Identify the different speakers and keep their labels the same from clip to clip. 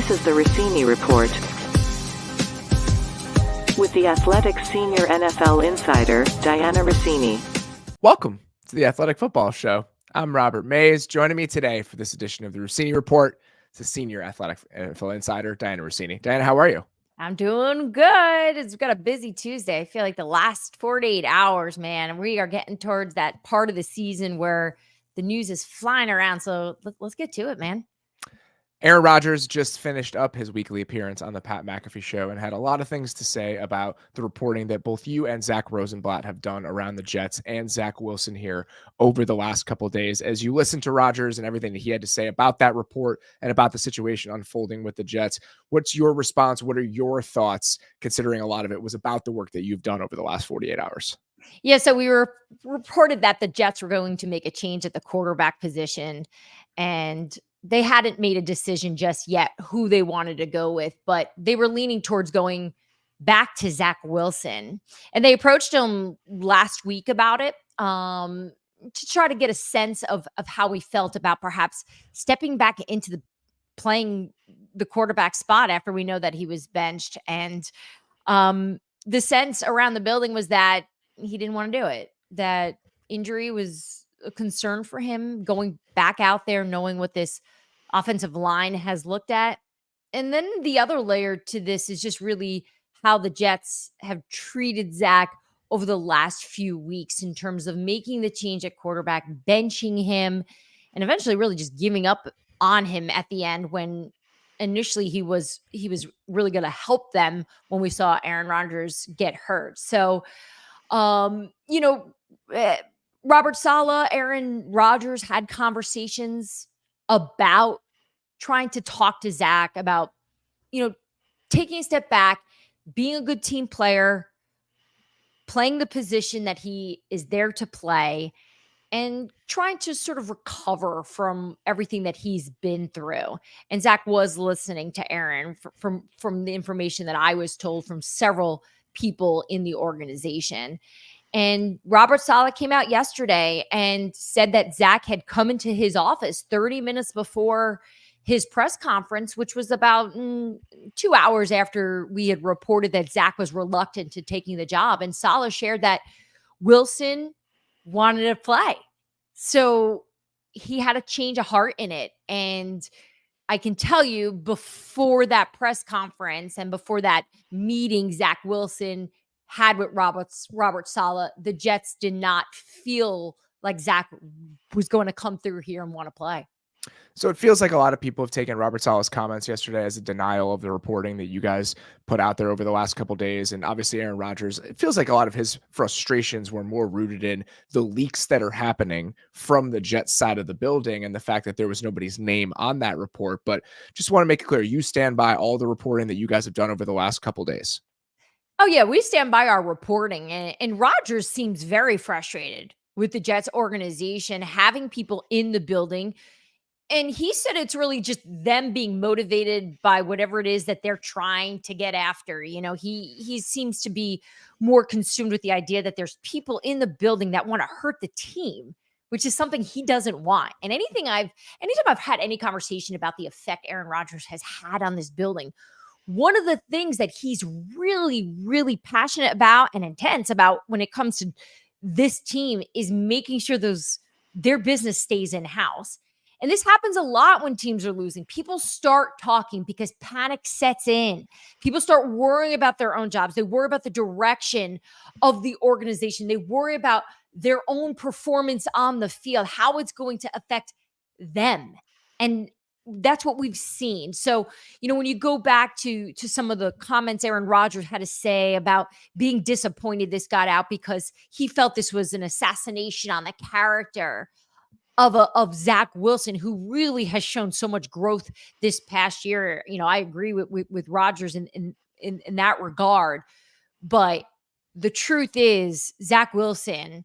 Speaker 1: This is the Russini Report. With the Athletic senior NFL insider, Dianna Russini.
Speaker 2: Welcome to the Athletic Football Show. I'm Robert Mays. Joining me today for this edition of the Russini Report is the senior Athletic NFL insider, Dianna Russini. Dianna, how are you?
Speaker 3: I'm doing good. It's got a busy Tuesday. I feel like the last 48 hours, man, we are getting towards that part of the season where the news is flying around. So let's get to it, man.
Speaker 2: Aaron Rodgers just finished up his weekly appearance on the Pat McAfee Show and had a lot of things to say about the reporting that both you and Zach Rosenblatt have done around the Jets and Zach Wilson here over the last couple of days. As you listen to Rodgers and everything that he had to say about that report and about the situation unfolding with the Jets, what's your response? What are your thoughts, considering a lot of it was about the work that you've done over the last 48 hours?
Speaker 3: Yeah, so we were reported that the Jets were going to make a change at the quarterback position, and they hadn't made a decision just yet who they wanted to go with, but they were leaning towards going back to Zach Wilson. And they approached him last week about it to try to get a sense of how he felt about perhaps stepping back into the playing the quarterback spot after we know that he was benched. And the sense around the building was that he didn't want to do it, that injury was a concern for him going back out there, knowing what this offensive line has looked at. And then the other layer to this is just really how the Jets have treated Zach over the last few weeks in terms of making the change at quarterback, benching him, and eventually really just giving up on him at the end when initially he was really going to help them when we saw Aaron Rodgers get hurt. So, Robert Saleh, Aaron Rodgers had conversations about trying to talk to Zach about, taking a step back, being a good team player, playing the position that he is there to play, and trying to sort of recover from everything that he's been through. And Zach was listening to Aaron from the information that I was told from several people in the organization. And Robert Saleh came out yesterday and said that Zach had come into his office 30 minutes before his press conference, which was about 2 hours after we had reported that Zach was reluctant to taking the job. And Saleh shared that Wilson wanted to play. So he had a change of heart in it. And I can tell you, before that press conference and before that meeting Zach Wilson had with Robert Saleh, the Jets did not feel like Zach was going to come through here and want to play.
Speaker 2: So it feels like a lot of people have taken Robert Saleh's comments yesterday as a denial of the reporting that you guys put out there over the last couple of days. And obviously Aaron Rodgers, it feels like a lot of his frustrations were more rooted in the leaks that are happening from the Jets side of the building and the fact that there was nobody's name on that report. But just want to make it clear, you stand by all the reporting that you guys have done over the last couple of days.
Speaker 3: Oh, yeah, we stand by our reporting. And Rodgers seems very frustrated with the Jets organization, having people in the building. And he said it's really just them being motivated by whatever it is that they're trying to get after. He seems to be more consumed with the idea that there's people in the building that want to hurt the team, which is something he doesn't want. And anytime I've had any conversation about the effect Aaron Rodgers has had on this building, one of the things that he's really, really passionate about and intense about when it comes to this team is making sure their business stays in-house. And this happens a lot when teams are losing. People start talking because panic sets in. People start worrying about their own jobs. They worry about the direction of the organization. They worry about their own performance on the field, how it's going to affect them. And that's what we've seen. So, when you go back to some of the comments Aaron Rodgers had to say about being disappointed this got out because he felt this was an assassination on the character of Zach Wilson, who really has shown so much growth this past year. I agree with Rodgers in that regard. But the truth is, Zach Wilson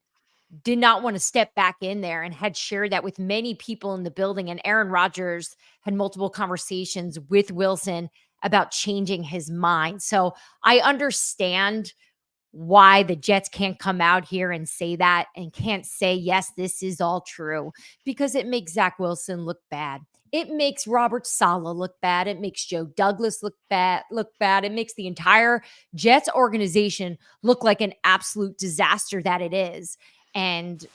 Speaker 3: did not want to step back in there and had shared that with many people in the building. And Aaron Rodgers had multiple conversations with Wilson about changing his mind. So I understand why the Jets can't come out here and say that and can't say, yes, this is all true, because it makes Zach Wilson look bad. It makes Robert Saleh look bad. It makes Joe Douglas look bad. It makes the entire Jets organization look like an absolute disaster that it is. And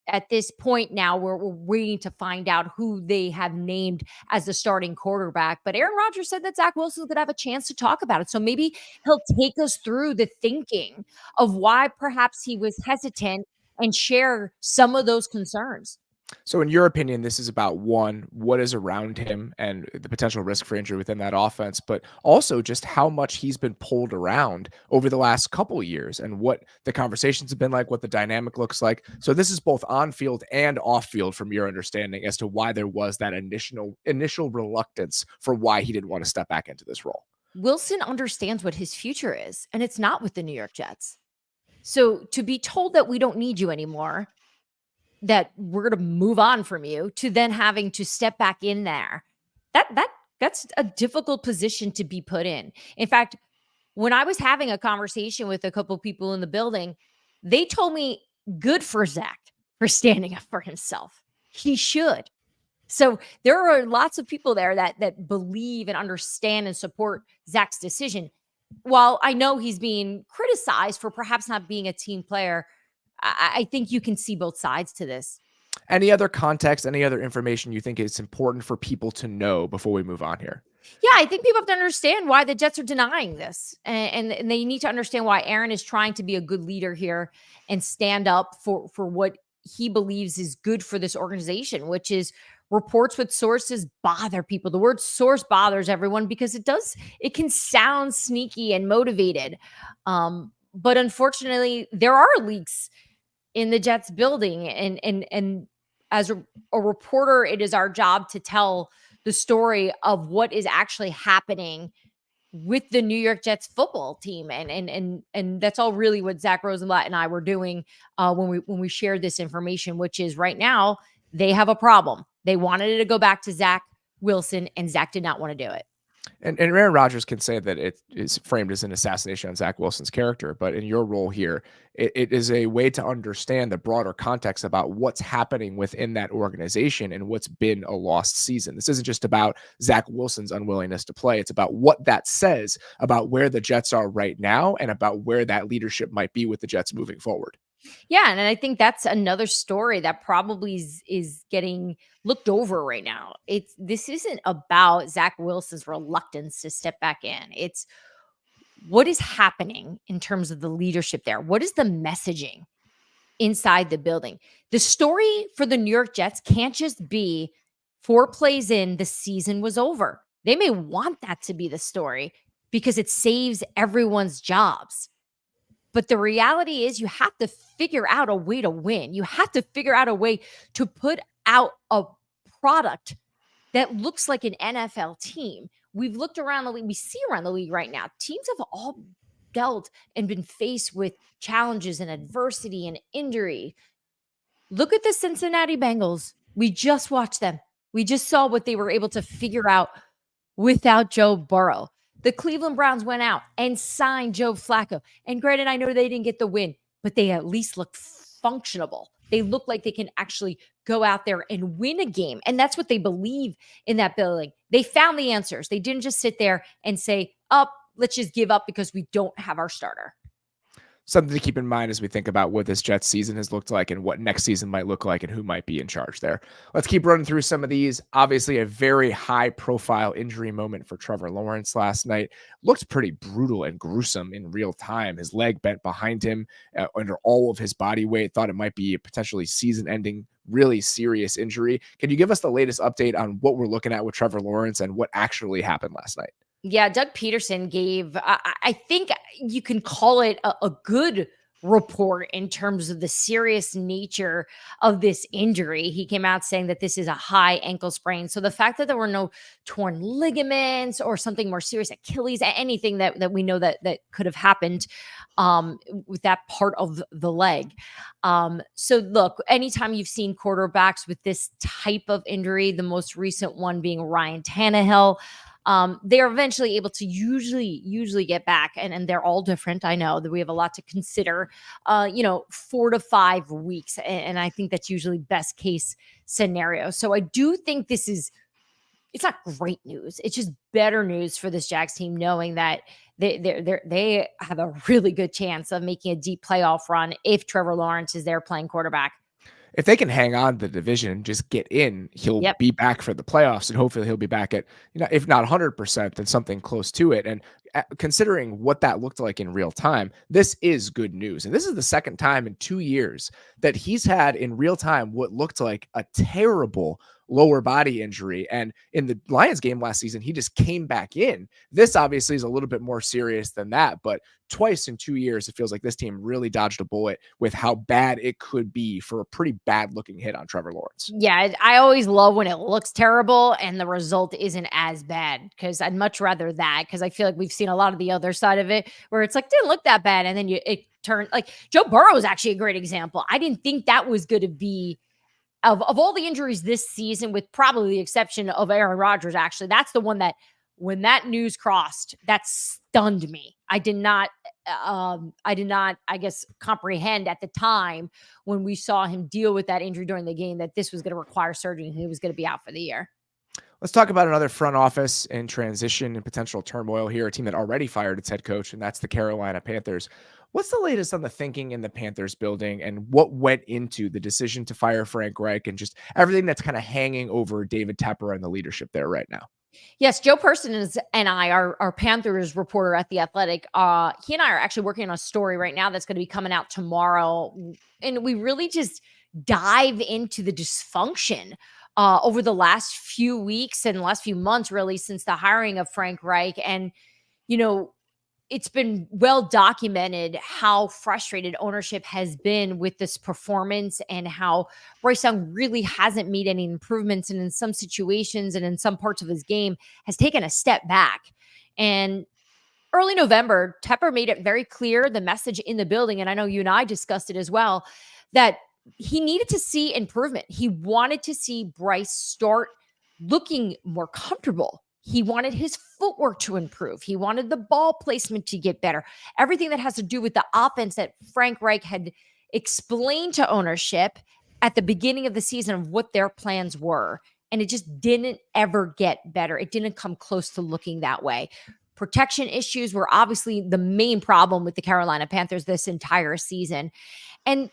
Speaker 3: at this point now, we're waiting to find out who they have named as the starting quarterback. But Aaron Rodgers said that Zach Wilson's going to have a chance to talk about it. So maybe he'll take us through the thinking of why perhaps he was hesitant and share some of those concerns.
Speaker 2: So in your opinion, this is about one, what is around him and the potential risk for injury within that offense, but also just how much he's been pulled around over the last couple of years and what the conversations have been like, what the dynamic looks like. So this is both on field and off field from your understanding as to why there was that initial reluctance for why he didn't want to step back into this role.
Speaker 3: Wilson understands what his future is, and it's not with the New York Jets. So to be told that we don't need you anymore, that we're going to move on from you, to then having to step back in there, that's a difficult position to be put in. In fact, when I was having a conversation with a couple people in the building, they told me good for Zach for standing up for himself. He should. So there are lots of people there that believe and understand and support Zach's decision. While I know he's being criticized for perhaps not being a team player, I think you can see both sides to this.
Speaker 2: Any other context, any other information you think it's important for people to know before we move on here?
Speaker 3: Yeah, I think people have to understand why the Jets are denying this. And they need to understand why Aaron is trying to be a good leader here and stand up for what he believes is good for this organization, which is reports with sources bother people. The word source bothers everyone because it can sound sneaky and motivated. But unfortunately, there are leaks in the Jets building. And as a reporter, it is our job to tell the story of what is actually happening with the New York Jets football team. And that's all really what Zach Rosenblatt and I were doing when we shared this information, which is right now they have a problem. They wanted it to go back to Zach Wilson, and Zach did not want to do it.
Speaker 2: And Aaron Rodgers can say that it is framed as an assassination on Zach Wilson's character, but in your role here, it is a way to understand the broader context about what's happening within that organization and what's been a lost season. This isn't just about Zach Wilson's unwillingness to play. It's about what that says about where the Jets are right now and about where that leadership might be with the Jets moving forward.
Speaker 3: Yeah, and I think that's another story that probably is getting looked over right now. This isn't about Zach Wilson's reluctance to step back in. It's what is happening in terms of the leadership there. What is the messaging inside the building? The story for the New York Jets can't just be 4 plays in, the season was over. They may want that to be the story because it saves everyone's jobs. But the reality is you have to figure out a way to win. You have to figure out a way to put out a product that looks like an NFL team. We've looked around the league. We see around the league right now. Teams have all dealt and been faced with challenges and adversity and injury. Look at the Cincinnati Bengals. We just watched them. We just saw what they were able to figure out without Joe Burrow. The Cleveland Browns went out and signed Joe Flacco. And granted, I know they didn't get the win, but they at least look functionable. They look like they can actually go out there and win a game. And that's what they believe in that building. They found the answers. They didn't just sit there and say, let's just give up because we don't have our starter.
Speaker 2: Something to keep in mind as we think about what this Jets season has looked like and what next season might look like and who might be in charge there. Let's keep running through some of these. Obviously, a very high-profile injury moment for Trevor Lawrence last night. Looked pretty brutal and gruesome in real time. His leg bent behind him under all of his body weight. Thought it might be a potentially season-ending, really serious injury. Can you give us the latest update on what we're looking at with Trevor Lawrence and what actually happened last night?
Speaker 3: Yeah, Doug Peterson gave, I think you can call it a good report in terms of the serious nature of this injury. He came out saying that this is a high ankle sprain. So the fact that there were no torn ligaments or something more serious, Achilles, anything that we know that could have happened with that part of the leg. So look, anytime you've seen quarterbacks with this type of injury, the most recent one being Ryan Tannehill, they are eventually able to usually get back, and they're all different. I know that we have a lot to consider, 4 to 5 weeks. And I think that's usually best case scenario. So I do think this is it's not great news. It's just better news for this Jags team, knowing that they have a really good chance of making a deep playoff run if Trevor Lawrence is there playing quarterback.
Speaker 2: If they can hang on to the division and just get in, he'll
Speaker 3: Yep.
Speaker 2: be back for the playoffs, and hopefully he'll be back at, if not 100%, then something close to it. And considering what that looked like in real time, this is good news. And this is the second time in 2 years that he's had in real time what looked like a terrible lower body injury. And in the Lions game last season, he just came back in. This obviously is a little bit more serious than that, but twice in 2 years, it feels like this team really dodged a bullet with how bad it could be for a pretty bad looking hit on Trevor Lawrence.
Speaker 3: Yeah, I always love when it looks terrible and the result isn't as bad, because I'd much rather that, because I feel like we've seen a lot of the other side of it where it's like, didn't look that bad. And then it turned, like Joe Burrow is actually a great example. I didn't think that was going to be, of all the injuries this season, with probably the exception of Aaron Rodgers, actually, that's the one that when that news crossed, that stunned me. I did not, I guess, comprehend at the time when we saw him deal with that injury during the game that this was going to require surgery and he was going to be out for the year.
Speaker 2: Let's talk about another front office in transition and potential turmoil here, a team that already fired its head coach, and that's the Carolina Panthers. What's the latest on the thinking in the Panthers building, and what went into the decision to fire Frank Reich and just everything that's kind of hanging over David Tepper and the leadership there right now?
Speaker 3: Yes, Joe Person and I, our Panthers reporter at The Athletic, he and I are actually working on a story right now that's going to be coming out tomorrow. And we really just dive into the dysfunction over the last few weeks and last few months, really, since the hiring of Frank Reich. And, it's been well documented how frustrated ownership has been with this performance and how Bryce Young really hasn't made any improvements. And in some situations and in some parts of his game has taken a step back. And early November, Tepper made it very clear, the message in the building, and I know you and I discussed it as well, that he needed to see improvement. He wanted to see Bryce start looking more comfortable. He wanted his footwork to improve. He wanted the ball placement to get better. Everything that has to do with the offense that Frank Reich had explained to ownership at the beginning of the season of what their plans were. And it just didn't ever get better. It didn't come close to looking that way. Protection issues were obviously the main problem with the Carolina Panthers this entire season. And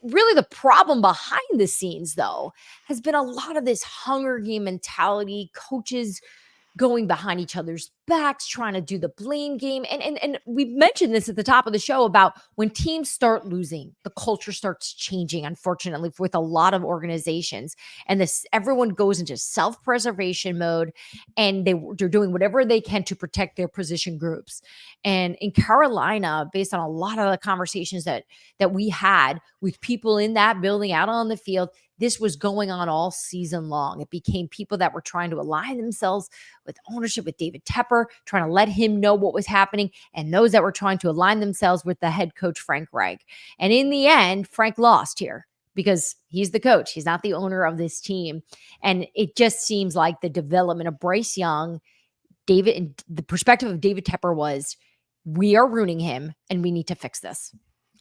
Speaker 3: really the problem behind the scenes, though, has been a lot of this Hunger Game mentality, coaches going behind each other's backs, trying to do the blame game. And we mentioned this at the top of the show about when teams start losing, the culture starts changing, unfortunately, with a lot of organizations. And everyone goes into self-preservation mode, and they're doing whatever they can to protect their position groups. And in Carolina, based on a lot of the conversations that we had with people in that building out on the field, this was going on all season long. It became people that were trying to align themselves with ownership, with David Tepper, trying to let him know what was happening, and those that were trying to align themselves with the head coach, Frank Reich. And in the end, Frank lost here because he's the coach. He's not the owner of this team. And it just seems like the development of Bryce Young, David, and the perspective of David Tepper was, we are ruining him and we need to fix this.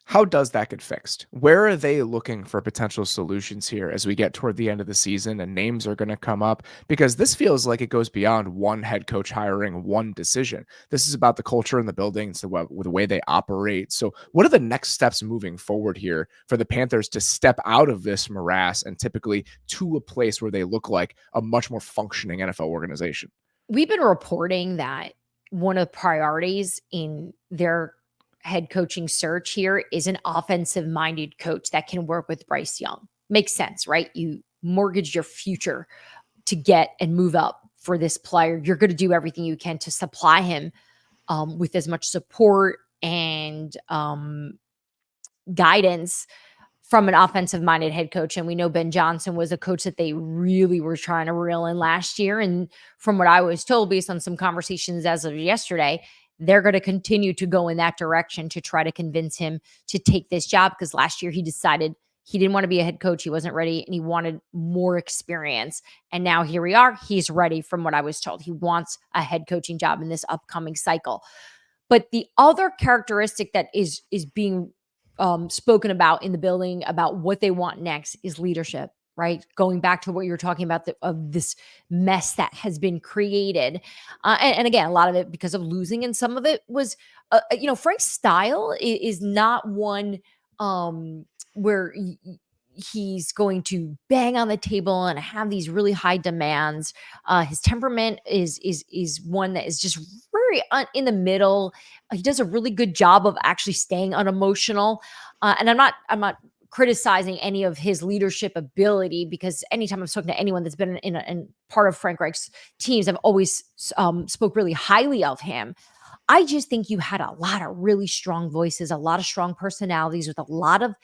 Speaker 2: How does that get fixed? Where are they looking for potential solutions here as we get toward the end of the season and names are going to come up? Because this feels like it goes beyond one head coach hiring one decision. This is about the culture in the building, it's the way they operate. So what are the next steps moving forward here for the Panthers to step out of this morass and typically to a place where they look like a much more functioning NFL organization?
Speaker 3: We've been reporting that one of the priorities in their head coaching search here is an offensive minded coach that can work with Bryce Young. Makes sense, right? You mortgage your future to get and move up for this player. You're going to do everything you can to supply him with as much support and guidance from an offensive minded head coach. And we know Ben Johnson was a coach that they really were trying to reel in last year. And from what I was told, based on some conversations as of yesterday, they're going to continue to go in that direction to try to convince him to take this job, because last year he decided he didn't want to be a head coach. He wasn't ready and he wanted more experience. And now here we are. He's ready, from what I was told. He wants a head coaching job in this upcoming cycle. But the other characteristic that is being spoken about in the building about what they want next is leadership. right? Going back to what you're talking about of this mess that has been created. And again, a lot of it because of losing, and some of it was, Frank's style is not one where he's going to bang on the table and have these really high demands. His temperament is one that is just very in the middle. He does a really good job of actually staying unemotional. And I'm not criticizing any of his leadership ability, because anytime I've spoken to anyone that's been in part of Frank Reich's teams, I've always spoke really highly of him. I just think you had a lot of really strong voices, a lot of strong personalities with a lot of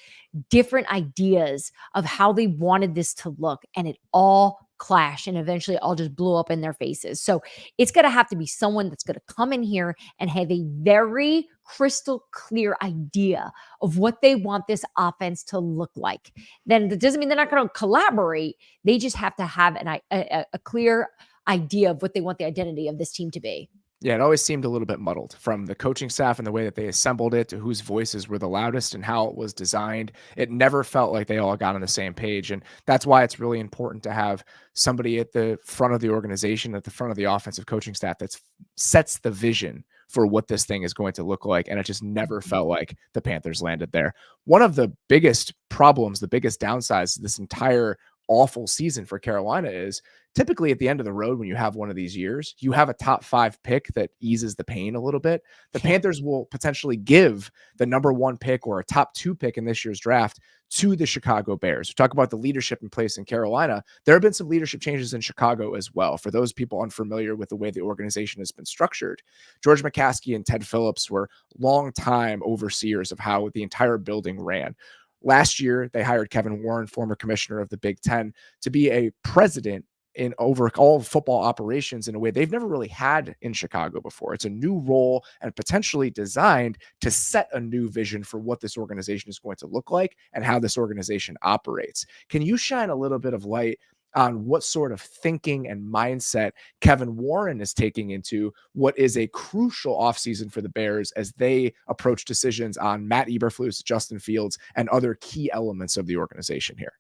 Speaker 3: different ideas of how they wanted this to look, and it all clashed, and eventually all just blew up in their faces. So it's going to have to be someone that's going to come in here and have a very crystal clear idea of what they want this offense to look like. Then that doesn't mean they're not going to collaborate. They just have to have a clear idea of what they want the identity of this team to be.
Speaker 2: Yeah, it always seemed a little bit muddled, from the coaching staff and the way that they assembled it to whose voices were the loudest and how it was designed. It never felt like they all got on the same page. And that's why it's really important to have somebody at the front of the organization, at the front of the offensive coaching staff, that sets the vision for what this thing is going to look like. And it just never felt like the Panthers landed there. One of the biggest problems, the biggest downsides to this entire awful season for Carolina is typically at the end of the road, when you have one of these years, you have a top 5 pick that eases the pain a little bit. The Panthers will potentially give the number 1 pick or a top 2 pick in this year's draft to the Chicago Bears. We talk about the leadership in place in Carolina. There have been some leadership changes in Chicago as well. For those people unfamiliar with the way the organization has been structured, George McCaskey and Ted Phillips were longtime overseers of how the entire building ran. Last year, they hired Kevin Warren, former commissioner of the Big Ten, to be a president in over all football operations in a way they've never really had in Chicago before. It's a new role and potentially designed to set a new vision for what this organization is going to look like and how this organization operates. Can you shine a little bit of light on what sort of thinking and mindset Kevin Warren is taking into what is a crucial offseason for the Bears as they approach decisions on Matt Eberflus, Justin Fields, and other key elements of the organization here?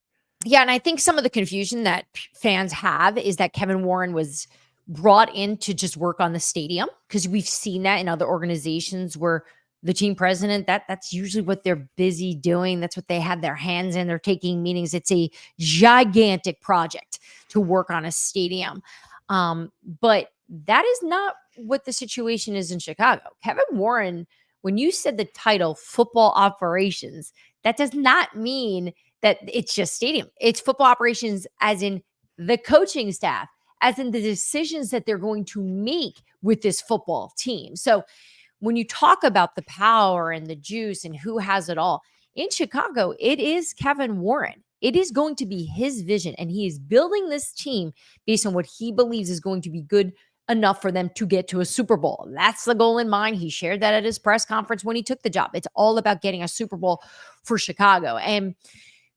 Speaker 3: Yeah, and I think some of the confusion that fans have is that Kevin Warren was brought in to just work on the stadium, because we've seen that in other organizations where the team president, that's usually what they're busy doing. That's what they have their hands in. They're taking meetings. It's a gigantic project to work on a stadium. But that is not what the situation is in Chicago. Kevin Warren, when you said the title football operations, that does not mean that it's just stadium. It's football operations as in the coaching staff, as in the decisions that they're going to make with this football team. So when you talk about the power and the juice and who has it all in Chicago, it is Kevin Warren. It is going to be his vision, and he is building this team based on what he believes is going to be good enough for them to get to a Super Bowl. That's the goal in mind. He shared that at his press conference when he took the job. It's all about getting a Super Bowl for Chicago. And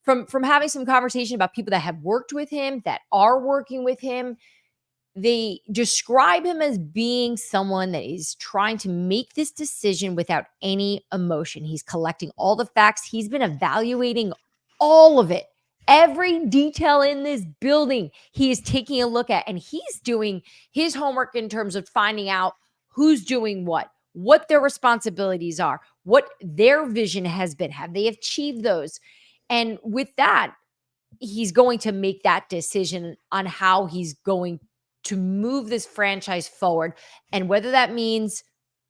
Speaker 3: from having some conversation about people that have worked with him, that are working with him, they describe him as being someone that is trying to make this decision without any emotion. He's collecting all the facts. He's been evaluating all of it. Every detail in this building, he is taking a look at, and he's doing his homework in terms of finding out who's doing what their responsibilities are, what their vision has been. Have they achieved those? And with that, he's going to make that decision on how he's going to move this franchise forward. And whether that means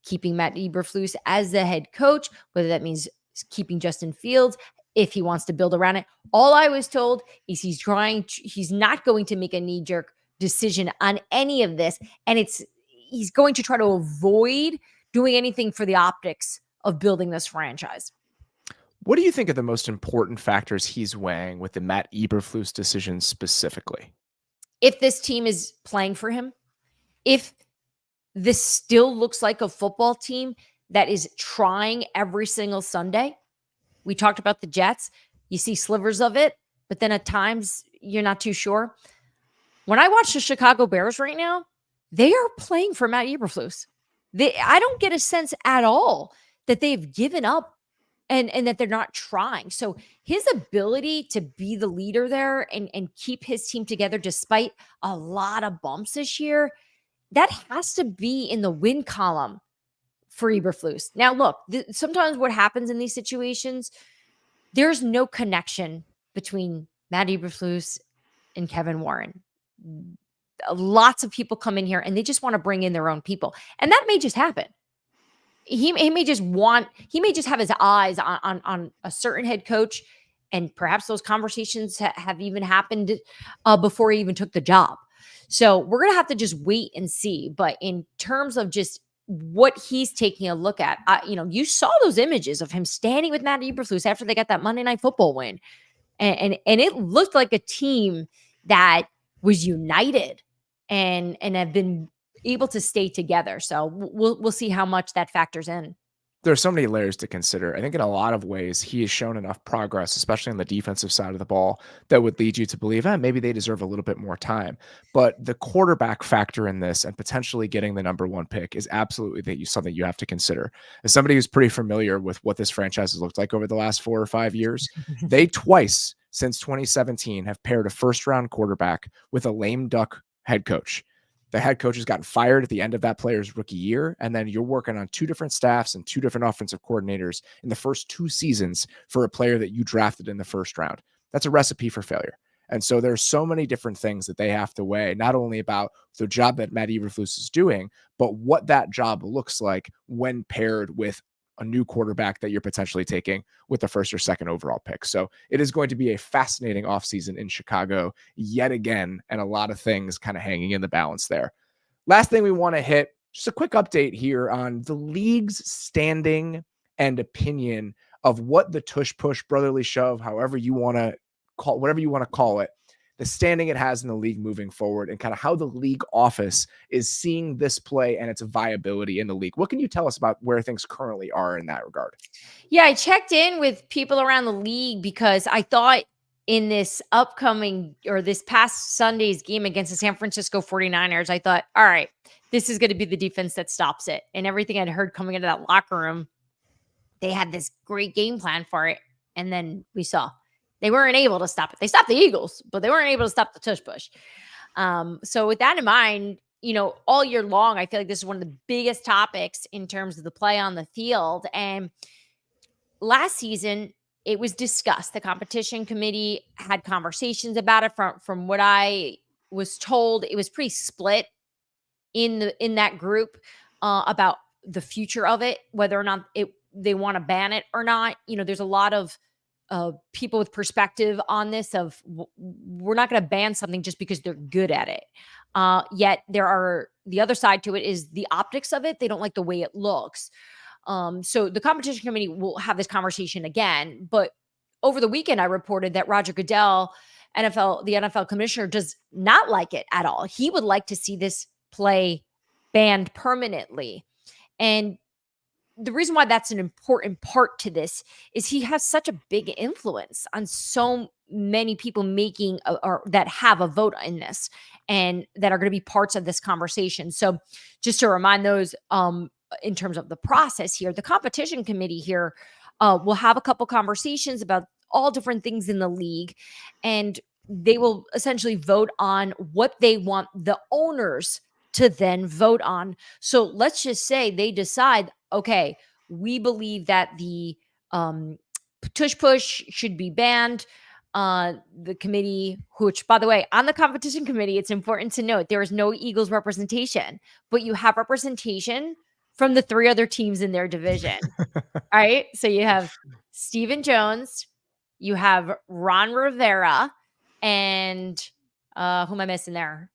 Speaker 3: keeping Matt Eberflus as the head coach, whether that means keeping Justin Fields, if he wants to build around it. All I was told is he's not going to make a knee-jerk decision on any of this. And he's going to try to avoid doing anything for the optics of building this franchise.
Speaker 2: What do you think are the most important factors he's weighing with the Matt Eberflus decision specifically?
Speaker 3: If this team is playing for him, if this still looks like a football team that is trying every single Sunday. We talked about the Jets. You see slivers of it, but then at times you're not too sure. When I watch the Chicago Bears right now, they are playing for Matt Eberflus. I don't get a sense at all that they've given up and that they're not trying. So his ability to be the leader there and keep his team together despite a lot of bumps this year, that has to be in the win column for Eberflus. Now, look, sometimes what happens in these situations, there's no connection between Matt Eberflus and Kevin Warren. Lots of people come in here and they just want to bring in their own people. And that may just happen. He may just have his eyes on a certain head coach, and perhaps those conversations have even happened before he even took the job. So we're going to have to just wait and see. But in terms of just what he's taking a look at, you saw those images of him standing with Matt Eberflus after they got that Monday Night Football win. And it looked like a team that was united and have been able to stay together. So we'll see how much that factors in.
Speaker 2: There are so many layers to consider. I think in a lot of ways, he has shown enough progress, especially on the defensive side of the ball, that would lead you to believe, maybe they deserve a little bit more time. But the quarterback factor in this and potentially getting the number one pick is absolutely something you have to consider. As somebody who's pretty familiar with what this franchise has looked like over the last 4 or 5 years, they twice since 2017 have paired a first-round quarterback with a lame duck head coach. The head coach has gotten fired at the end of that player's rookie year, and then you're working on 2 different staffs and 2 different offensive coordinators in the first 2 seasons for a player that you drafted in the first round. That's a recipe for failure. And so there's so many different things that they have to weigh, not only about the job that Matt Eberflus is doing, but what that job looks like when paired with a new quarterback that you're potentially taking with the first or second overall pick. So it is going to be a fascinating offseason in Chicago yet again, and a lot of things kind of hanging in the balance there. Last thing we want to hit, just a quick update here on the league's standing and opinion of what the Tush Push, brotherly shove, however you want to call, whatever you want to call it, the standing it has in the league moving forward, and kind of how the league office is seeing this play and its viability in the league. What can you tell us about where things currently are in that regard?
Speaker 3: Yeah, I checked in with people around the league because I thought in this past Sunday's game against the San Francisco 49ers, I thought, all right, this is going to be the defense that stops it. And everything I'd heard coming into that locker room, they had this great game plan for it. And then we saw they weren't able to stop it. They stopped the Eagles, but they weren't able to stop the Tush Push. So with that in mind, all year long, I feel like this is one of the biggest topics in terms of the play on the field. And last season, it was discussed. The competition committee had conversations about it. From what I was told, it was pretty split in that group about the future of it, whether or not they want to ban it or not. There's a lot of people with perspective on this of we're not going to ban something just because they're good at it. Yet the other side to it is the optics of it. They don't like the way it looks. So the competition committee will have this conversation again, but over the weekend, I reported that Roger Goodell, the NFL commissioner, does not like it at all. He would like to see this play banned permanently. And the reason why that's an important part to this is he has such a big influence on so many people making or that have a vote in this and that are going to be parts of this conversation. So just to remind those, in terms of the process here, the competition committee here will have a couple conversations about all different things in the league, and they will essentially vote on what they want the owners to then vote on. So let's just say they decide, okay, we believe that the Tush Push should be banned. The committee, which, by the way, on the competition committee, it's important to note there is no Eagles representation, but you have representation from the 3 other teams in their division. All right. So you have Stephen Jones, you have Ron Rivera, and who am I missing there?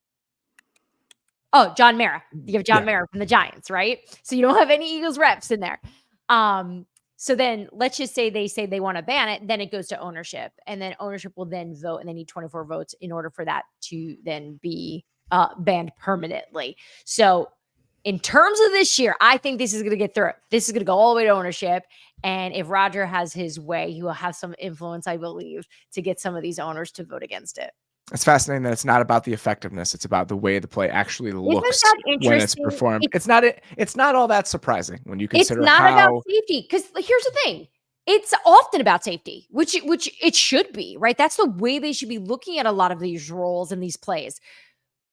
Speaker 3: Oh, John Mara. You have John Mara from the Giants, right? So you don't have any Eagles reps in there. So then let's just say they want to ban it. Then it goes to ownership, and then ownership will then vote, and they need 24 votes in order for that to then be banned permanently. So in terms of this year, I think this is going to get through. This is going to go all the way to ownership. And if Roger has his way, he will have some influence, I believe, to get some of these owners to vote against it.
Speaker 2: It's fascinating that it's not about the effectiveness. It's about the way the play actually looks when it's performed. It's not all that surprising when you consider
Speaker 3: it's not about safety. Because here's the thing. it's often about safety, which it should be, right? That's the way they should be looking at a lot of these roles and these plays.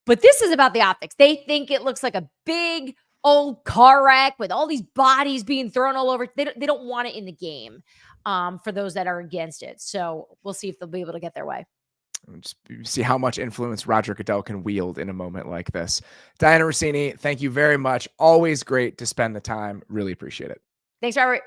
Speaker 3: But this is about the optics. They think it looks like a big old car wreck with all these bodies being thrown all over. They don't want it in the game for those that are against it. So we'll see if they'll be able to get their way.
Speaker 2: Just see how much influence Roger Goodell can wield in a moment like this. Dianna Russini, thank you very much. Always great to spend the time. Really appreciate it.
Speaker 3: Thanks, Robert.